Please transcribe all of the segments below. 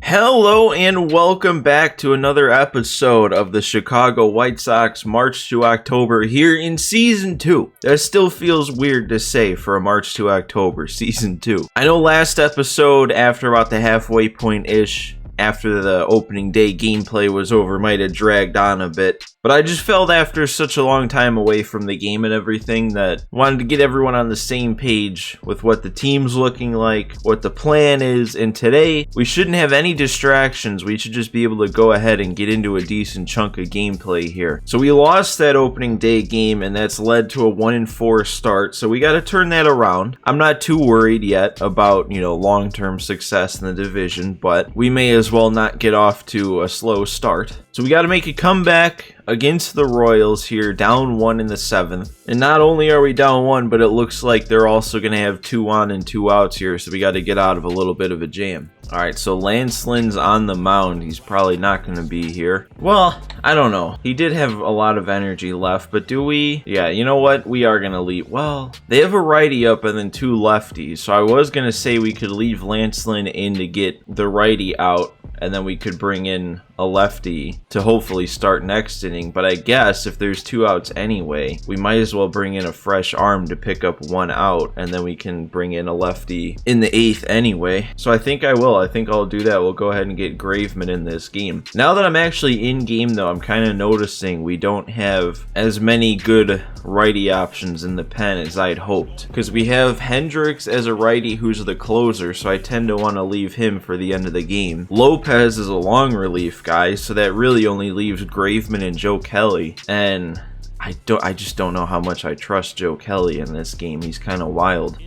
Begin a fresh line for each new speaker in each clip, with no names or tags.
Hello and welcome back to another episode of the Chicago White Sox March to October here in Season 2. That still feels weird to say for a March to October, Season 2. I know last episode, after about the halfway point-ish, after the opening day gameplay was over, might have dragged on a bit. But I just felt after such a long time away from the game and everything that I wanted to get everyone on the same page with what the team's looking like, what the plan is, and today we shouldn't have any distractions. We should just be able to go ahead and get into a decent chunk of gameplay here. So we lost that opening day game and that's led to a 1-4 start, so we got to turn that around. I'm not too worried yet about, long-term success in the division, but we may as well not get off to a slow start. So we got to make a comeback against the Royals here, down 1 in the 7th. And not only are we down 1, but it looks like they're also going to have 2 on and 2 outs here, so we got to get out of a little bit of a jam. Alright, so Lance Lynn's on the mound. He's probably not going to be here. Well, I don't know. He did have a lot of energy left, but do we? Yeah, you know what? We are going to leave. Well, they have a righty up and then 2 lefties, so I was going to say we could leave Lance Lynn in to get the righty out, and then we could bring in a lefty to hopefully start next inning. But I guess if there's 2 outs anyway, we might as well bring in a fresh arm to pick up 1 out, and then we can bring in a lefty in the 8th anyway. So I think I will. I think I'll do that. We'll go ahead and get Graveman in this game. Now that I'm actually in game though, I'm kind of noticing we don't have as many good righty options in the pen as I'd hoped, because we have Hendricks as a righty who's the closer, so I tend to want to leave him for the end of the game. Lopez is a long relief guy, so that really only leaves Graveman and Joe Kelly, and I just don't know how much I trust Joe Kelly in this game. He's kind of wild.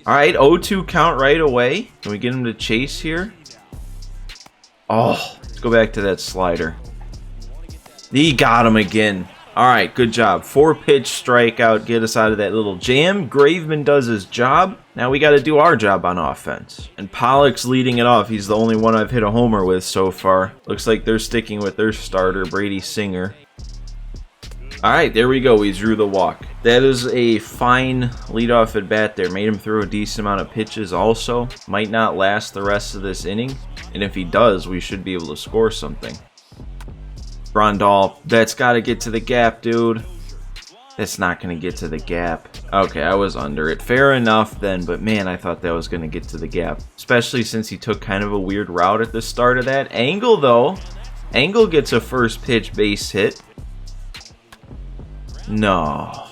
Alright, 0-2 count right away. Can we get him to chase here? Oh, let's go back to that slider. He got him again. Alright, good job. 4-pitch strikeout, get us out of that little jam. Graveman does his job. Now we got to do our job on offense. And Pollock's leading it off. He's the only one I've hit a homer with so far. Looks like they're sticking with their starter, Brady Singer. Alright, there we go. We drew the walk. That is a fine leadoff at bat there. Made him throw a decent amount of pitches also. Might not last the rest of this inning. And if he does, we should be able to score something. Grandal, that's got to get to the gap, dude. That's not going to get to the gap. Okay, I was under it. Fair enough then, but man, I thought that was going to get to the gap. Especially since he took kind of a weird route at the start of that. Angle, though. Angle gets a first pitch base hit. No.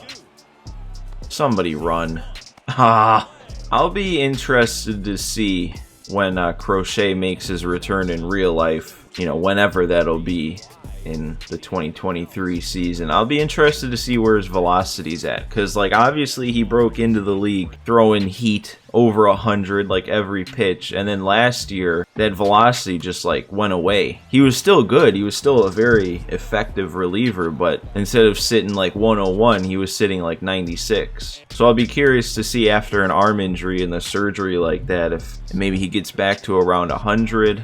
Somebody run. I'll be interested to see when Crochet makes his return in real life. Whenever that'll be in the 2023 season. I'll be interested to see where his velocity's at, because obviously he broke into the league throwing heat over 100 every pitch, and then last year that velocity just went away. He was still good, he was still a very effective reliever, but instead of sitting 101, he was sitting 96. So I'll be curious to see after an arm injury and the surgery like that if maybe he gets back to around 100.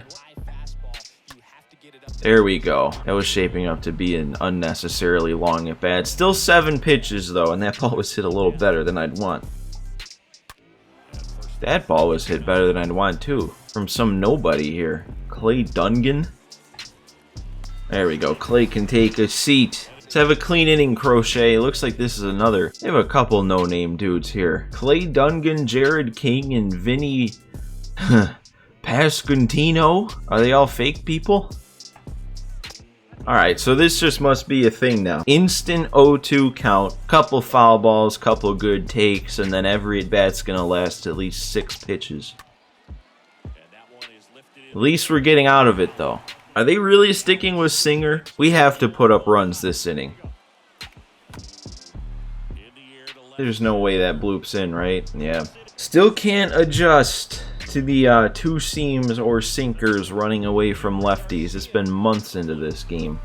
There we go. That was shaping up to be an unnecessarily long at bat. Still 7 pitches though, and that ball was hit a little better than I'd want. That ball was hit better than I'd want too. From some nobody here. Clay Dungan. There we go. Clay can take a seat. Let's have a clean inning, Crochet. Looks like this is another. They have a couple no-name dudes here. Clay Dungan, Jared King, and Vinny Pasquantino. Are they all fake people? Alright, so this just must be a thing now. Instant 0-2 count, couple foul balls, couple good takes, and then every at-bat's gonna last at least 6 pitches. At least we're getting out of it, though. Are they really sticking with Singer? We have to put up runs this inning. There's no way that bloops in, right? Yeah. Still can't adjust to the 2 seams or sinkers running away from lefties. It's been months into this game.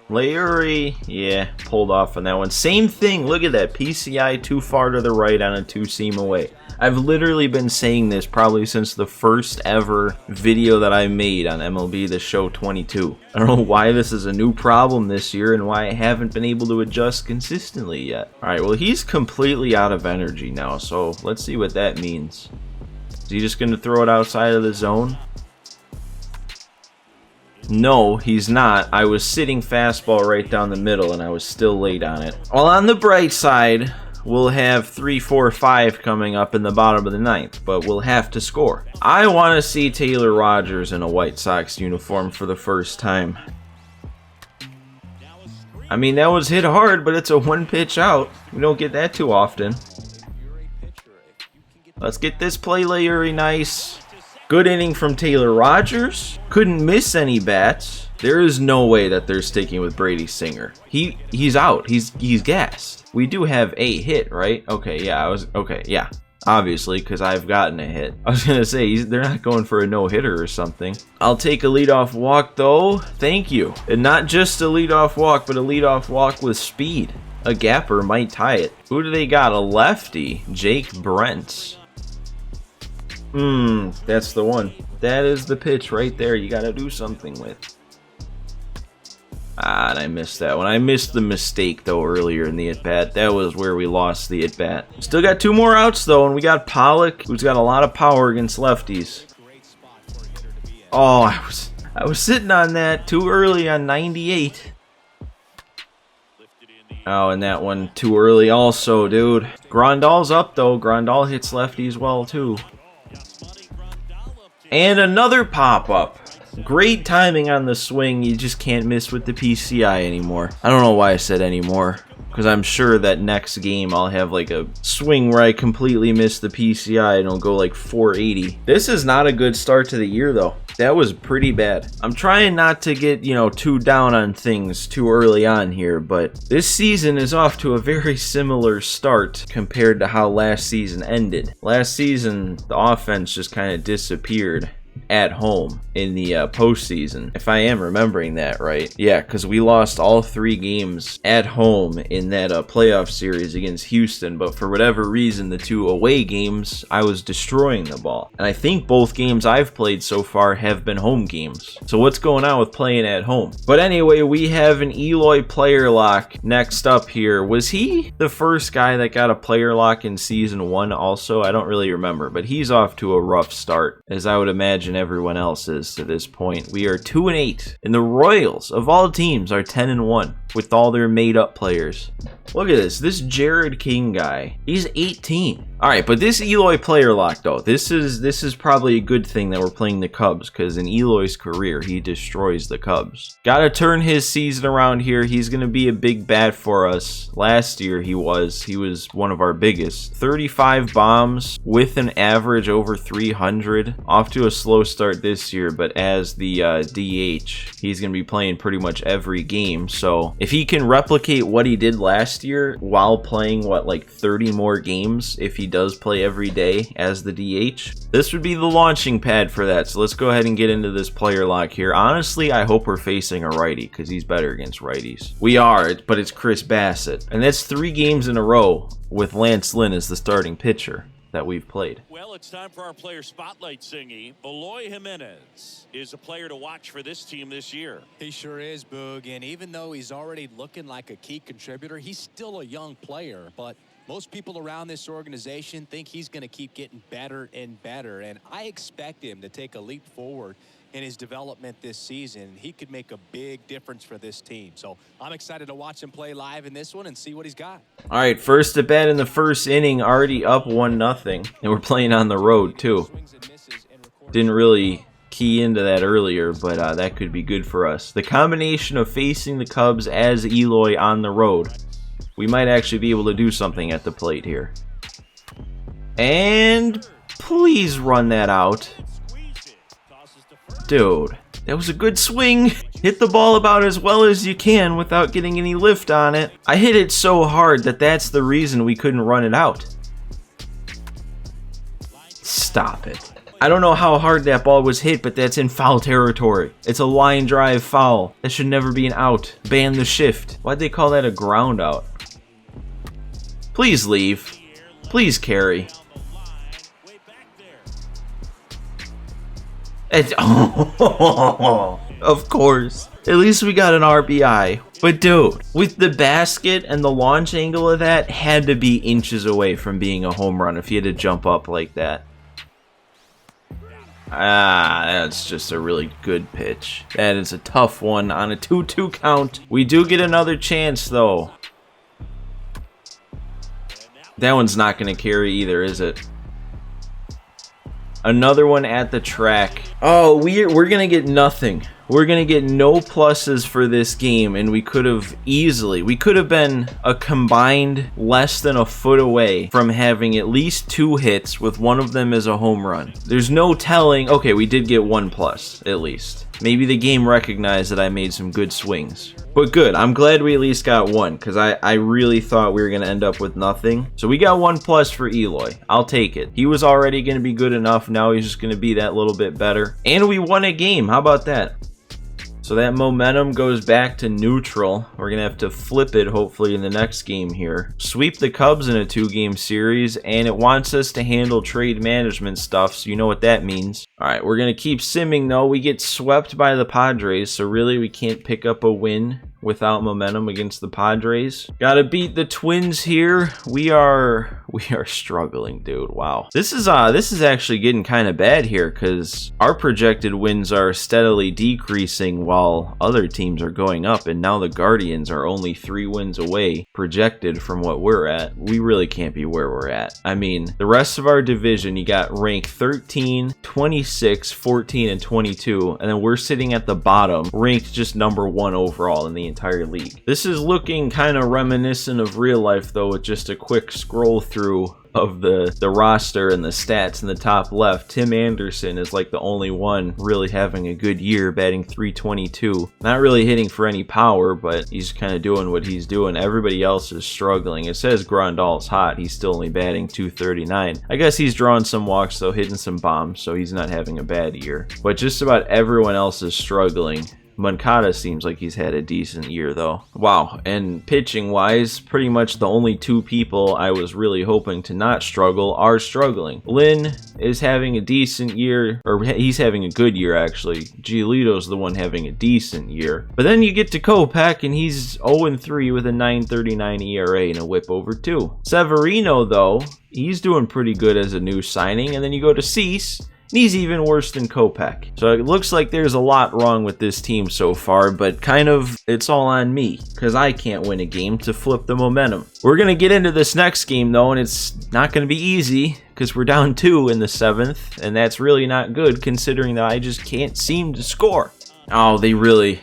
Larry, yeah, pulled off on that one. Same thing, look at that. PCI too far to the right on a 2-seam away. I've literally been saying this probably since the first ever video that I made on MLB The Show 22. I don't know why this is a new problem this year and why I haven't been able to adjust consistently yet. Alright, well he's completely out of energy now, so let's see what that means. Is he just going to throw it outside of the zone? No, he's not. I was sitting fastball right down the middle, and I was still late on it. Well, on the bright side, we'll have 3, 4, 5 coming up in the bottom of the ninth, but we'll have to score. I want to see Taylor Rogers in a White Sox uniform for the first time. I mean, that was hit hard, but it's a one pitch out. We don't get that too often. Let's get this play Larry nice. Good inning from Taylor Rogers. Couldn't miss any bats. There is no way that they're sticking with Brady Singer. He's out. He's gassed. We do have a hit, right? Okay, yeah, obviously, because I've gotten a hit. I was gonna say they're not going for a no-hitter or something. I'll take a leadoff walk though. Thank you. And not just a leadoff walk, but a leadoff walk with speed. A gapper might tie it. Who do they got? A lefty, Jake Brents. That's the one. That is the pitch right there. You gotta do something with. And I missed that one. I missed the mistake, though, earlier in the at-bat. That was where we lost the at-bat. Still got 2 more outs, though, and we got Pollock, who's got a lot of power against lefties. Oh, I was sitting on that too early on 98. Oh, and that one too early also, dude. Grandal's up, though. Grandal hits lefties well, too. And another pop-up. Great timing on the swing. You just can't miss with the PCI anymore. I don't know why I said anymore, because I'm sure that next game I'll have like a swing where I completely miss the PCI and it'll go like 480. This is not a good start to the year, though. That was pretty bad. I'm trying not to get, too down on things too early on here, but this season is off to a very similar start compared to how last season ended. Last season, the offense just kind of disappeared at home in the postseason, if I am remembering that right. Yeah, because we lost all 3 games at home in that playoff series against Houston, but for whatever reason, the 2 away games, I was destroying the ball. And I think both games I've played so far have been home games. So what's going on with playing at home? But anyway, we have an Eloy player lock next up here. Was he the first guy that got a player lock in season 1 also? I don't really remember, but he's off to a rough start, as I would imagine everyone else is to this point. We are 2-8, and the Royals of all teams are 10-1 with all their made-up players. Look at this Jared King guy. He's 18. All right, but this Eloy player lock though, this is probably a good thing that we're playing the Cubs, because in Eloy's career, he destroys the Cubs. Gotta turn his season around here. He's gonna be a big bat for us. Last year he was one of our biggest. 35 bombs with an average over 300. Off to a slow start this year, but as the DH, he's gonna be playing pretty much every game. So if he can replicate what he did last year while playing like 30 more games, if he does play every day as the DH, this would be the launching pad for that. So let's go ahead and get into this player lock here. Honestly, I hope we're facing a righty, because he's better against righties. We are, but it's Chris Bassett, and that's 3 games in a row with Lance Lynn as the starting pitcher that we've played.
Well, it's time for our player spotlight, Singy. Eloy Jimenez is a player to watch for this team this year.
He sure is, Boog, and even though he's already looking like a key contributor, he's still a young player, but most people around this organization think he's going to keep getting better and better, and I expect him to take a leap forward in his development this season. He could make a big difference for this team. So I'm excited to watch him play live in this one and see what he's got.
All right, first at bat in the first inning, already up 1-0, and we're playing on the road too. Didn't really key into that earlier, but that could be good for us. The combination of facing the Cubs as Eloy on the road, we might actually be able to do something at the plate here. And please run that out. Dude, that was a good swing. Hit the ball about as well as you can without getting any lift on it. I hit it so hard that that's the reason we couldn't run it out. Stop it. I don't know how hard that ball was hit, but that's in foul territory. It's a line drive foul. That should never be an out. Ban the shift. Why'd they call that a ground out? Please leave. Please carry. Of course. At least we got an RBI. But dude, with the basket and the launch angle of that, had to be inches away from being a home run if he had to jump up like that. That's just a really good pitch. That is a tough one on a 2-2 count. We do get another chance, though. That one's not going to carry either, is it? Another one at the track. Oh, we're going to get nothing. We're going to get no pluses for this game, and we could have been a combined less than a foot away from having at least 2 hits, with one of them as a home run. There's no telling. Okay, we did get 1 plus, at least. Maybe the game recognized that I made some good swings. But good, I'm glad we at least got 1, because I really thought we were going to end up with nothing. So we got 1 plus for Eloy. I'll take it. He was already going to be good enough. Now he's just going to be that little bit better. And we won a game. How about that? So that momentum goes back to neutral. We're going to have to flip it, hopefully, in the next game here. Sweep the Cubs in a 2-game series, and it wants us to handle trade management stuff, so you know what that means. All right, we're going to keep simming, though. We get swept by the Padres, so really we can't pick up a win without momentum against the Padres. Gotta beat the Twins here. We are struggling, dude. Wow. This is actually getting kind of bad here, because our projected wins are steadily decreasing while other teams are going up, and now the Guardians are only 3 wins away projected from what we're at. We really can't be where we're at. I mean, the rest of our division, you got rank 13, 26, 14, and 22, and then we're sitting at the bottom, ranked just number 1 overall in the entire league. This is looking kind of reminiscent of real life, though, with just a quick scroll through of the roster and the stats in the top left. Tim Anderson is like the only one really having a good year, batting .322. Not really hitting for any power, but he's kind of doing what he's doing. Everybody else is struggling. It says Grandal's hot. He's still only batting .239. I guess he's drawing some walks, though, hitting some bombs, so he's not having a bad year. But just about everyone else is struggling. Moncada seems like he's had a decent year, though. Wow, and pitching-wise, pretty much the only 2 people I was really hoping to not struggle are struggling. Lynn is having a decent year, or he's having a good year, actually. Giolito's the one having a decent year. But then you get to Kopech, and he's 0-3 with a 9.39 ERA and a whip over 2. Severino, though, he's doing pretty good as a new signing. And then you go to Cease, and he's even worse than Kopech. So it looks like there's a lot wrong with this team so far, but kind of it's all on me, because I can't win a game to flip the momentum. We're going to get into this next game, though, and it's not going to be easy, because we're down 2 in the 7th, and that's really not good, considering that I just can't seem to score. Oh, they really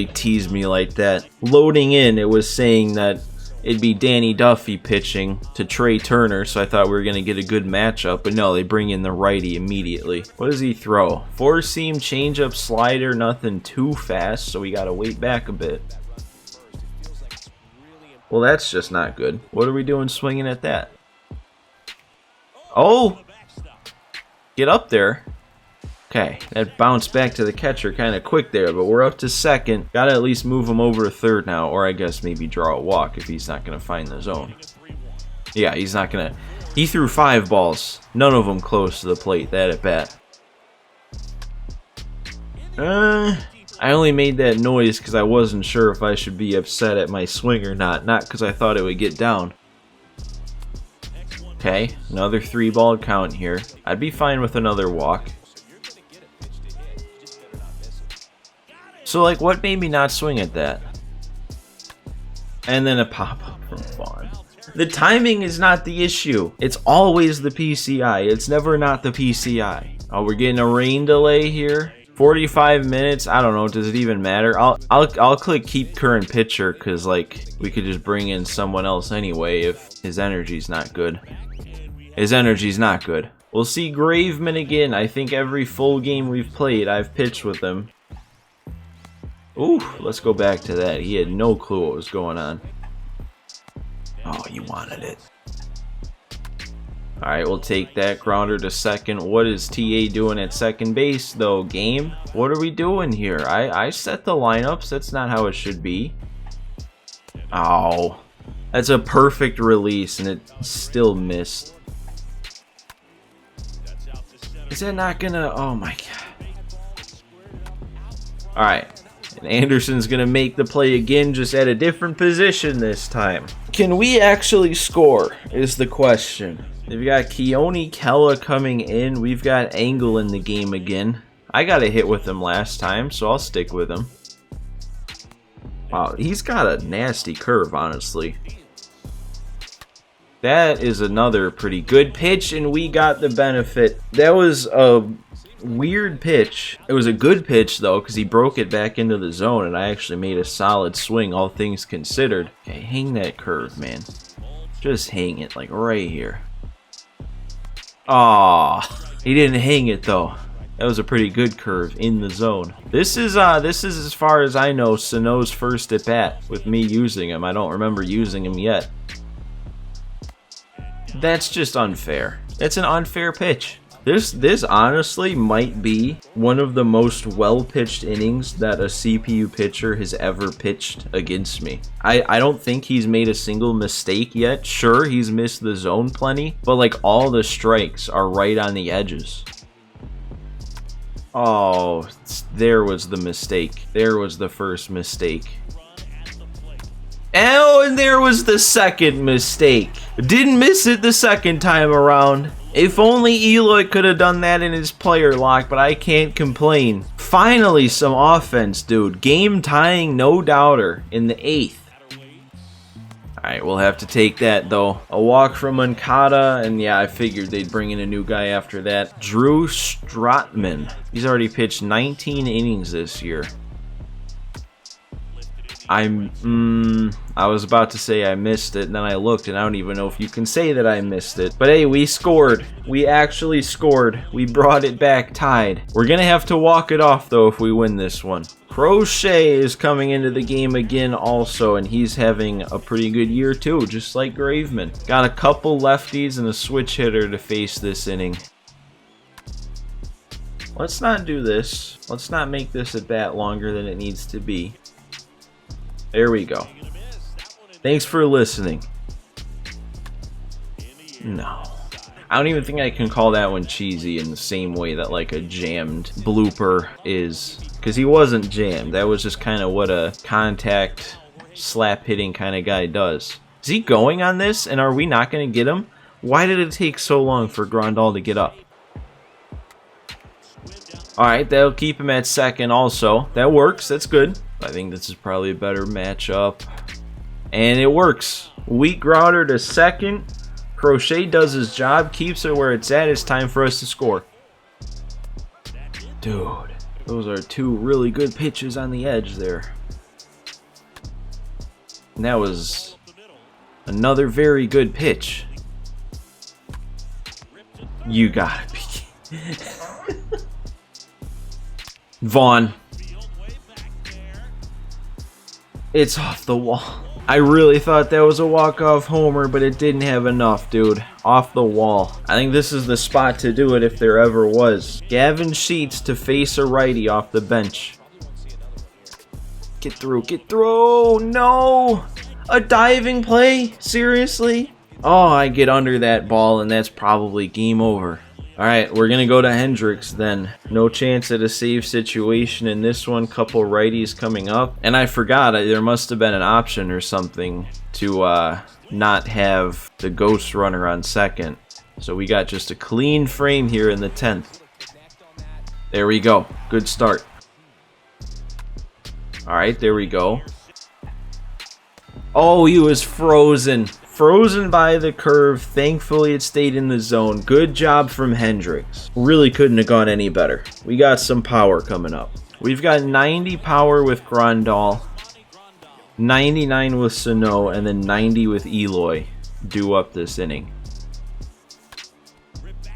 teased me like that. Loading in, it was saying that it'd be Danny Duffy pitching to Trey Turner, so I thought we were going to get a good matchup, but no, they bring in the righty immediately. What does he throw? 4-seam, changeup, slider, nothing too fast, so we got to wait back a bit. Well, that's just not good. What are we doing swinging at that? Oh! Get up there. Okay, that bounced back to the catcher kind of quick there, but we're up to second. Gotta at least move him over to third now, or I guess maybe draw a walk if he's not gonna find the zone. Yeah, he's not gonna. He threw 5 balls, none of them close to the plate. That at bat. I only made that noise because I wasn't sure if I should be upset at my swing or not because I thought it would get down. Okay, another 3-ball count here. I'd be fine with another walk. So, like, what made me not swing at that? And then a pop-up from Vaughn. The timing is not the issue. It's always the PCI. It's never not the PCI. Oh, we're getting a rain delay here. 45 minutes. I don't know. Does it even matter? I'll click keep current pitcher because, like, we could just bring in someone else anyway if his energy's not good. His energy's not good. We'll see Graveman again. I think every full game we've played, I've pitched with him. Ooh, let's go back to that. He had no clue what was going on. Oh, you wanted it. All right, we'll take that grounder to second. What is TA doing at second base, though, game? What are we doing here? I set the lineups. That's not how it should be. Oh, that's a perfect release, and it still missed. Is that not gonna... Oh, my God. All right. And Anderson's going to make the play again, just at a different position this time. Can we actually score, is the question. We've got Keoni Keller coming in. We've got Angle in the game again. I got a hit with him last time, so I'll stick with him. Wow, he's got a nasty curve, honestly. That is another pretty good pitch, and we got the benefit. That was a weird pitch. It was a good pitch, though, because he broke it back into the zone, and I actually made a solid swing, all things considered. Okay, hang that curve, man. Just hang it, like, right here. Aw, he didn't hang it, though. That was a pretty good curve in the zone. This is as far as I know, Sano's first at bat with me using him. I don't remember using him yet. That's just unfair. It's an unfair pitch. This honestly might be one of the most well-pitched innings that a CPU pitcher has ever pitched against me. I don't think he's made a single mistake yet. Sure, he's missed the zone plenty, but like all the strikes are right on the edges. Oh, there was the mistake. There was the first mistake. Oh, and there was the second mistake. Didn't miss it the second time around. If only Eloy could have done that in his player lock, but I can't complain. Finally, some offense, dude. Game tying, no doubter, in the 8th. Alright, we'll have to take that, though. A walk from Moncada, and yeah, I figured they'd bring in a new guy after that. Drew Strotman. He's already pitched 19 innings this year. I was about to say I missed it, and then I looked, and I don't even know if you can say that I missed it. But hey, we scored. We actually scored. We brought it back tied. We're gonna have to walk it off, though, if we win this one. Crochet is coming into the game again also, and he's having a pretty good year, too, just like Graveman. Got a couple lefties and a switch hitter to face this inning. Let's not do this. Let's not make this at bat longer than it needs to be. There we go. Thanks for listening. No. I don't even think I can call that one cheesy in the same way that like a jammed blooper is. Because he wasn't jammed. That was just kind of what a contact slap hitting kind of guy does. Is he going on this? And are we not going to get him? Why did it take so long for Grandal to get up? Alright, that'll keep him at second also. That works. That's good. I think this is probably a better matchup. And it works. Weak grounder to second. Crochet does his job, keeps it where it's at. It's time for us to score. Dude, those are two really good pitches on the edge there. And that was another very good pitch. You gotta be. Vaughn. It's off the wall. I really thought that was a walk-off homer, but it didn't have enough, dude. Off the wall. I think this is the spot to do it if there ever was. Gavin Sheets to face a righty off the bench. Get through, get through. No! A diving play? Seriously? Oh, I get under that ball, and that's probably game over. Alright, we're going to go to Hendricks then. No chance at a save situation in this one. Couple righties coming up. And I forgot, there must have been an option or something to not have the ghost runner on second. So we got just a clean frame here in the 10th. There we go. Good start. Alright, there we go. Oh, he was frozen. Frozen by the curve. Thankfully, it stayed in the zone. Good job from Hendricks. Really couldn't have gone any better. We got some power coming up. We've got 90 power with Grandal, 99 with Sano, and then 90 with Eloy. Due up this inning.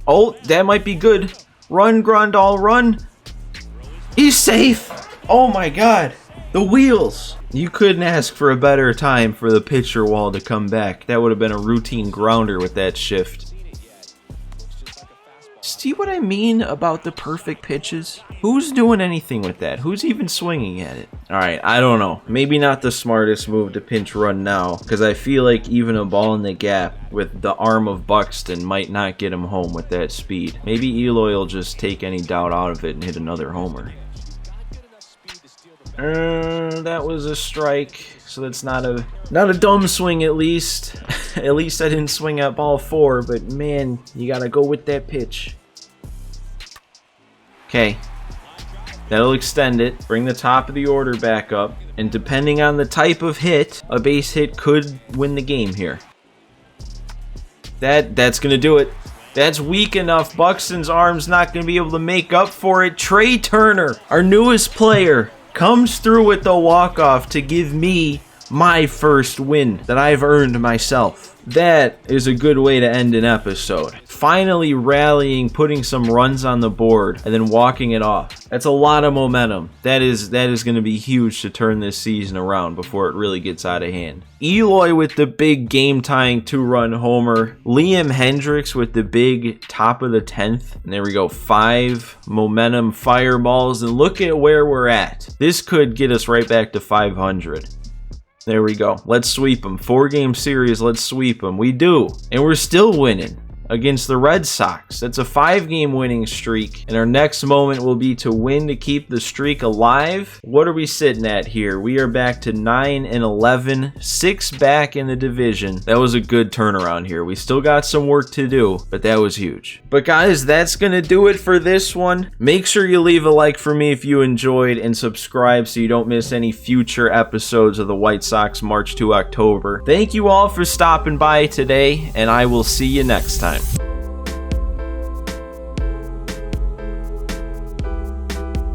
Oh, that might be good. Run, Grandal, run. He's safe. Oh my god. The wheels. You couldn't ask for a better time for the pitcher wall to come back. That would have been a routine grounder with that shift. See what I mean about the perfect pitches? Who's doing anything with that? Who's even swinging at it? Alright, I don't know. Maybe not the smartest move to pinch run now, because I feel like even a ball in the gap with the arm of Buxton might not get him home with that speed. Maybe Eloy will just take any doubt out of it and hit another homer. That was a strike, so that's not a dumb swing at least. At least I didn't swing at ball 4, but man, you gotta go with that pitch. Okay. That'll extend it, bring the top of the order back up, and depending on the type of hit, a base hit could win the game here. That's gonna do it. That's weak enough. Buxton's arm's not gonna be able to make up for it. Trey Turner, our newest player, comes through with the walk-off to give me my first win that I've earned myself. That is a good way to end an episode. Finally rallying, putting some runs on the board, and then walking it off. That's a lot of momentum. That is going to be huge to turn this season around before it really gets out of hand. Eloy with the big game-tying 2-run homer. Liam Hendricks with the big top of the 10th. And there we go, 5 momentum fireballs. And look at where we're at. This could get us right back to 500. There we go. Let's sweep them. 4-game series, let's sweep them. We do. And we're still winning against the Red Sox. That's a 5-game winning streak. And our next moment will be to win to keep the streak alive. What are we sitting at here? We are back to 9-11. 6 back in the division. That was a good turnaround here. We still got some work to do, but that was huge. But guys, that's going to do it for this one. Make sure you leave a like for me if you enjoyed and subscribe so you don't miss any future episodes of the White Sox March to October. Thank you all for stopping by today, and I will see you next time.